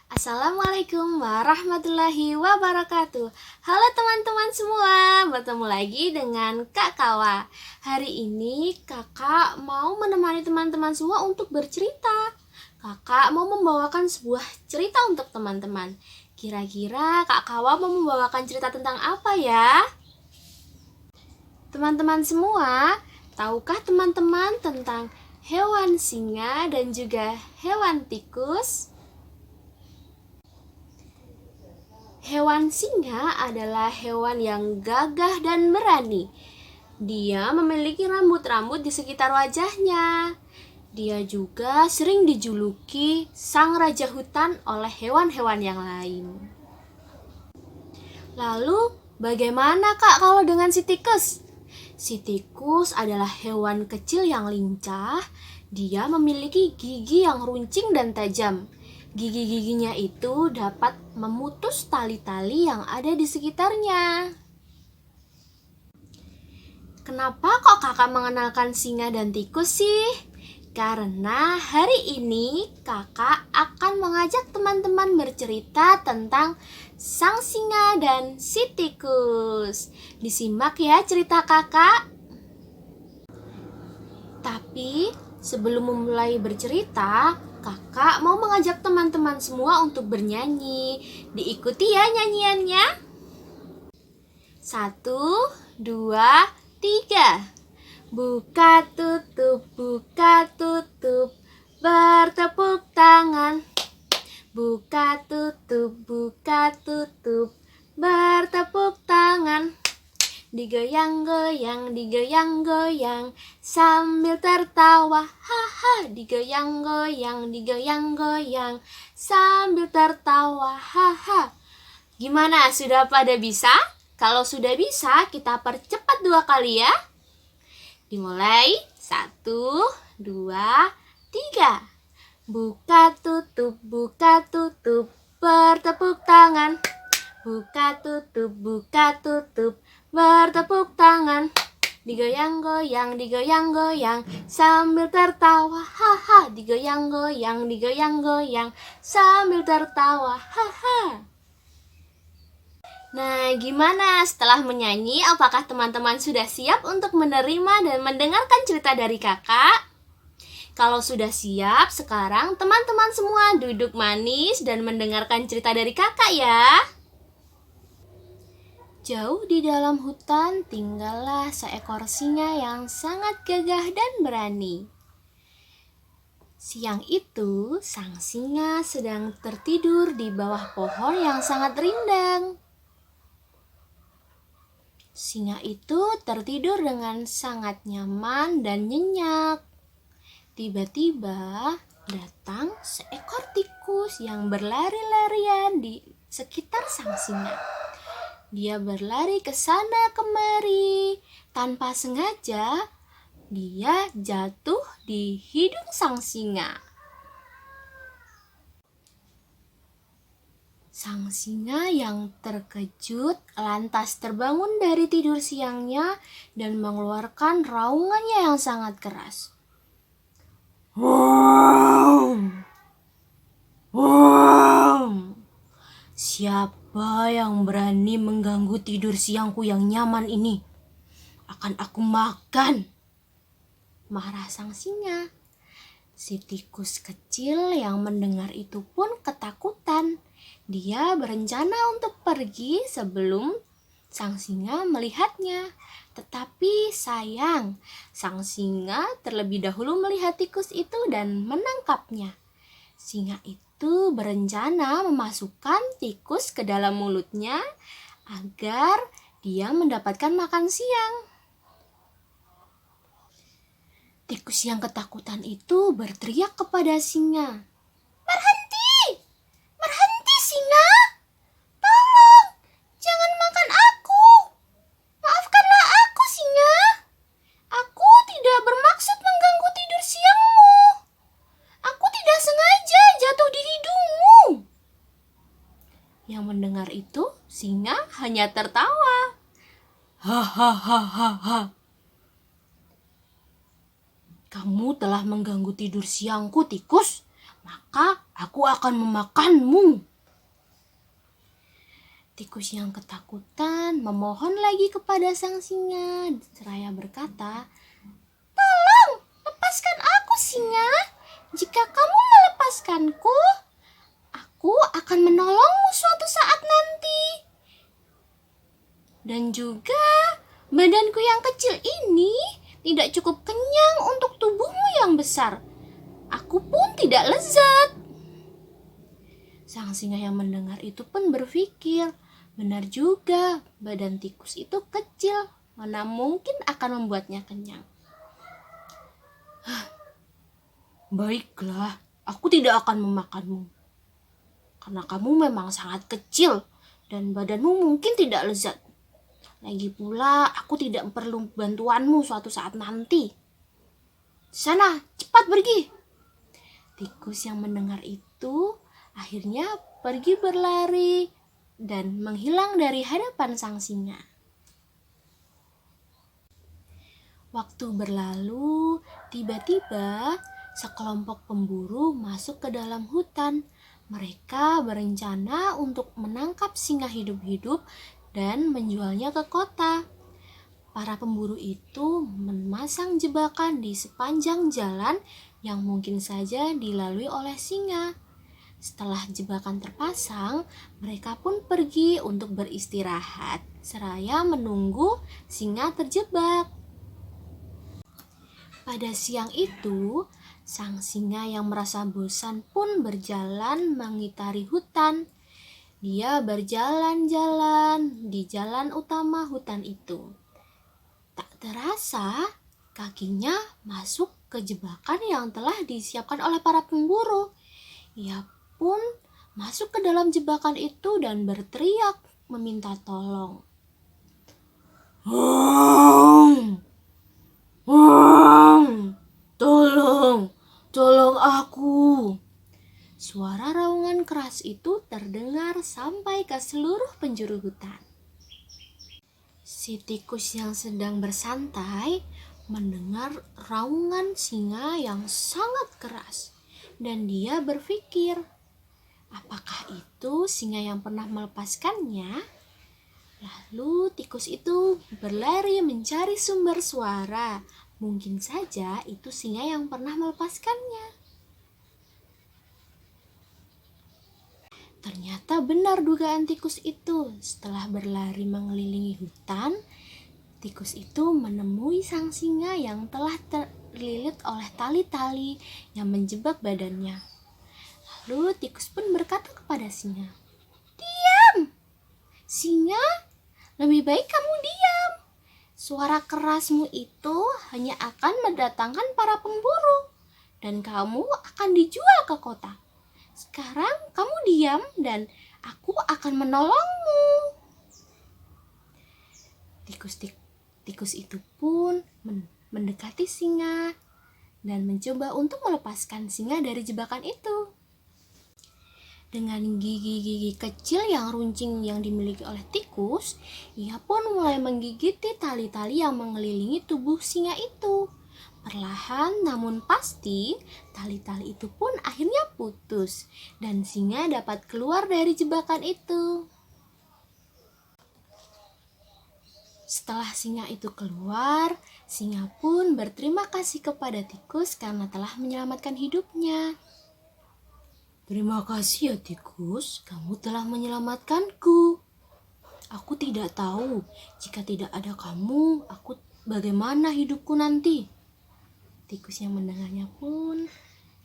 Assalamualaikum warahmatullahi wabarakatuh. Halo teman-teman semua, bertemu lagi dengan Kak Kawa. Hari ini kakak mau menemani teman-teman semua untuk bercerita. Kakak mau membawakan sebuah cerita untuk teman-teman. Kira-kira Kak Kawa mau membawakan cerita tentang apa ya? Teman-teman semua, tahukah teman-teman tentang hewan singa dan juga hewan tikus? Hewan singa adalah hewan yang gagah dan berani. Dia memiliki rambut-rambut di sekitar wajahnya. Dia juga sering dijuluki sang raja hutan oleh hewan-hewan yang lain. Lalu, bagaimana Kak kalau dengan si tikus? Si tikus adalah hewan kecil yang lincah. Dia memiliki gigi yang runcing dan tajam. Gigi-giginya itu dapat memutus tali-tali yang ada di sekitarnya. Kenapa kok kakak mengenalkan singa dan tikus sih? Karena hari ini kakak akan mengajak teman-teman bercerita tentang sang singa dan si tikus. Disimak ya cerita kakak. Tapi sebelum memulai bercerita, kakak mau mengajak teman-teman semua untuk bernyanyi. Diikuti ya nyanyiannya. 1, 2, 3. Buka tutup, bertepuk tangan. Buka tutup, bertepuk tangan. Digoyang-goyang, sambil tertawa. Haha, digoyang-goyang, sambil tertawa. Haha. Gimana, sudah pada bisa? Kalau sudah bisa, kita percepat 2 kali ya. Dimulai, 1, 2, 3. Buka tutup, bertepuk tangan. Buka tutup, bertepuk tangan. Digoyang-goyang, sambil tertawa. Haha, digoyang-goyang, sambil tertawa. Haha. Nah, gimana setelah menyanyi? Apakah teman-teman sudah siap untuk menerima dan mendengarkan cerita dari kakak? Kalau sudah siap, sekarang teman-teman semua duduk manis dan mendengarkan cerita dari kakak ya. Jauh di dalam hutan tinggallah seekor singa yang sangat gagah dan berani. Siang itu, sang singa sedang tertidur di bawah pohon yang sangat rindang. Singa itu tertidur dengan sangat nyaman dan nyenyak. Tiba-tiba datang seekor tikus yang berlari-larian di sekitar sang singa. Dia berlari ke sana kemari. Tanpa sengaja, dia jatuh di hidung sang singa. Sang singa yang terkejut lantas terbangun dari tidur siangnya dan mengeluarkan raungannya yang sangat keras. Wow! Wow! Siapa yang berani mengganggu tidur siangku yang nyaman ini? Akan aku makan! Marah sang singa. Si tikus kecil yang mendengar itu pun ketakutan. Dia berencana untuk pergi sebelum sang singa melihatnya. Tetapi sayang, sang singa terlebih dahulu melihat tikus itu dan menangkapnya. Singa itu berencana memasukkan tikus ke dalam mulutnya agar dia mendapatkan makan siang. Tikus yang ketakutan itu berteriak kepada singa. Berhenti! Berhenti singa! Tolong! Jangan makan aku! Maafkanlah aku singa! Aku tidak bermaksud mengganggu tidur siangmu. Aku tidak sengaja jatuh di hidungmu. Yang mendengar itu, singa hanya tertawa. Hahaha. Kamu telah mengganggu tidur siangku, tikus. Maka Aku akan memakanmu. Tikus yang ketakutan memohon lagi kepada sang singa seraya berkata, "Tolong, lepaskan aku, singa. Jika kamu melepaskanku, aku akan menolongmu suatu saat nanti. Dan juga badanku yang kecil ini tidak cukup kenyang untuk tubuhmu yang besar. Aku pun tidak lezat." Sang singa yang mendengar itu pun berpikir, benar juga, badan tikus itu kecil, mana mungkin akan membuatnya kenyang. Baiklah, aku tidak akan memakanmu. Karena kamu memang sangat kecil dan badanmu mungkin tidak lezat. Lagi pula, aku tidak perlu bantuanmu suatu saat nanti. Sana, cepat pergi. Tikus yang mendengar itu akhirnya pergi berlari dan menghilang dari hadapan sang singa. Waktu berlalu, tiba-tiba sekelompok pemburu masuk ke dalam hutan. Mereka berencana untuk menangkap singa hidup-hidup dan menjualnya ke kota. Para pemburu itu memasang jebakan di sepanjang jalan yang mungkin saja dilalui oleh singa. Setelah jebakan terpasang, mereka pun pergi untuk beristirahat, seraya menunggu singa terjebak. Pada siang itu, sang singa yang merasa bosan pun berjalan mengitari hutan. Dia berjalan-jalan di jalan utama hutan itu. Tak terasa, kakinya masuk ke jebakan yang telah disiapkan oleh para pemburu. Ia pun masuk ke dalam jebakan itu dan berteriak meminta tolong. Tolong aku. Suara raungan keras itu terdengar sampai ke seluruh penjuru hutan. Si tikus yang sedang bersantai mendengar raungan singa yang sangat keras dan dia berpikir, apakah itu singa yang pernah melepaskannya? Lalu tikus itu berlari mencari sumber suara. Mungkin saja itu singa yang pernah melepaskannya. Ternyata benar dugaan tikus itu. Setelah berlari mengelilingi hutan, tikus itu menemui sang singa yang telah terlilit oleh tali-tali yang menjebak badannya. Lalu tikus pun berkata kepada singa, "Diam! Singa, lebih baik kamu diam. Suara kerasmu itu hanya akan mendatangkan para pemburu dan kamu akan dijual ke kota. Sekarang kamu diam dan aku akan menolongmu." Tikus itu pun mendekati singa dan mencoba untuk melepaskan singa dari jebakan itu. Dengan gigi-gigi kecil yang runcing yang dimiliki oleh tikus, ia pun mulai menggigiti tali-tali yang mengelilingi tubuh singa itu. Perlahan namun pasti, tali-tali itu pun akhirnya putus dan singa dapat keluar dari jebakan itu. Setelah singa itu keluar, singa pun berterima kasih kepada tikus karena telah menyelamatkan hidupnya. "Terima kasih ya tikus, kamu telah menyelamatkanku. Aku tidak tahu, jika tidak ada kamu, bagaimana hidupku nanti?" Tikus yang mendengarnya pun,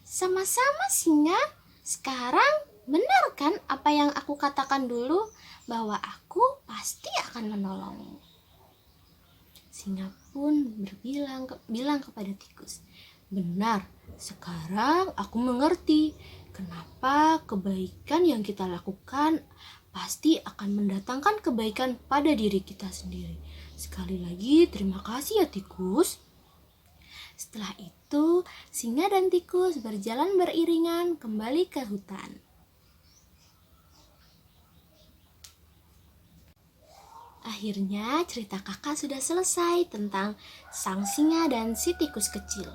"Sama-sama singa, sekarang benar kan apa yang aku katakan dulu, bahwa aku pasti akan menolongmu." Singa pun bilang kepada tikus, "Benar, sekarang aku mengerti kenapa kebaikan yang kita lakukan pasti akan mendatangkan kebaikan pada diri kita sendiri. Sekali lagi terima kasih ya tikus." Setelah itu, singa dan tikus berjalan beriringan kembali ke hutan. Akhirnya cerita kakak sudah selesai tentang sang singa dan si tikus kecil.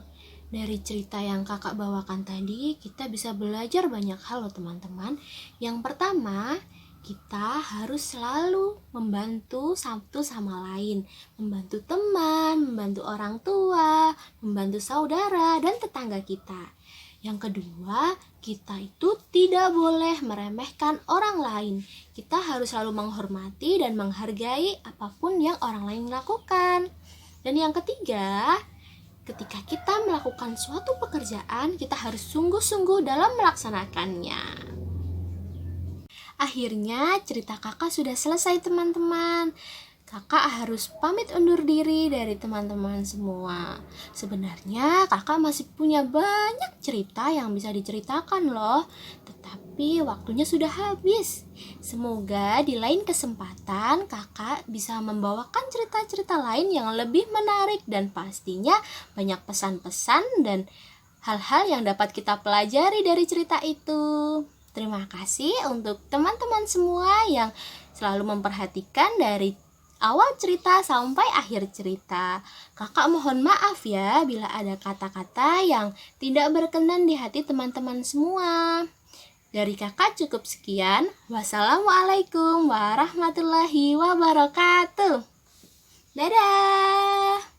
Dari cerita yang kakak bawakan tadi, kita bisa belajar banyak hal loh teman-teman. Yang pertama, kita harus selalu membantu satu sama lain. Membantu teman, membantu orang tua, membantu saudara, dan tetangga kita. Yang kedua, kita itu tidak boleh meremehkan orang lain. Kita harus selalu menghormati dan menghargai apapun yang orang lain lakukan. Dan yang ketiga, ketika kita melakukan suatu pekerjaan, kita harus sungguh-sungguh dalam melaksanakannya. Akhirnya cerita kakak sudah selesai teman-teman. Kakak harus pamit undur diri dari teman-teman semua. Sebenarnya kakak masih punya banyak cerita yang bisa diceritakan loh, tetapi waktunya sudah habis. Semoga di lain kesempatan kakak bisa membawakan cerita-cerita lain yang lebih menarik dan pastinya banyak pesan-pesan dan hal-hal yang dapat kita pelajari dari cerita itu. Terima kasih untuk teman-teman semua yang selalu memperhatikan dari awal cerita sampai akhir cerita. Kakak mohon maaf ya bila ada kata-kata yang tidak berkenan di hati teman-teman semua. Dari kakak cukup sekian. Wassalamualaikum warahmatullahi wabarakatuh. Dadah.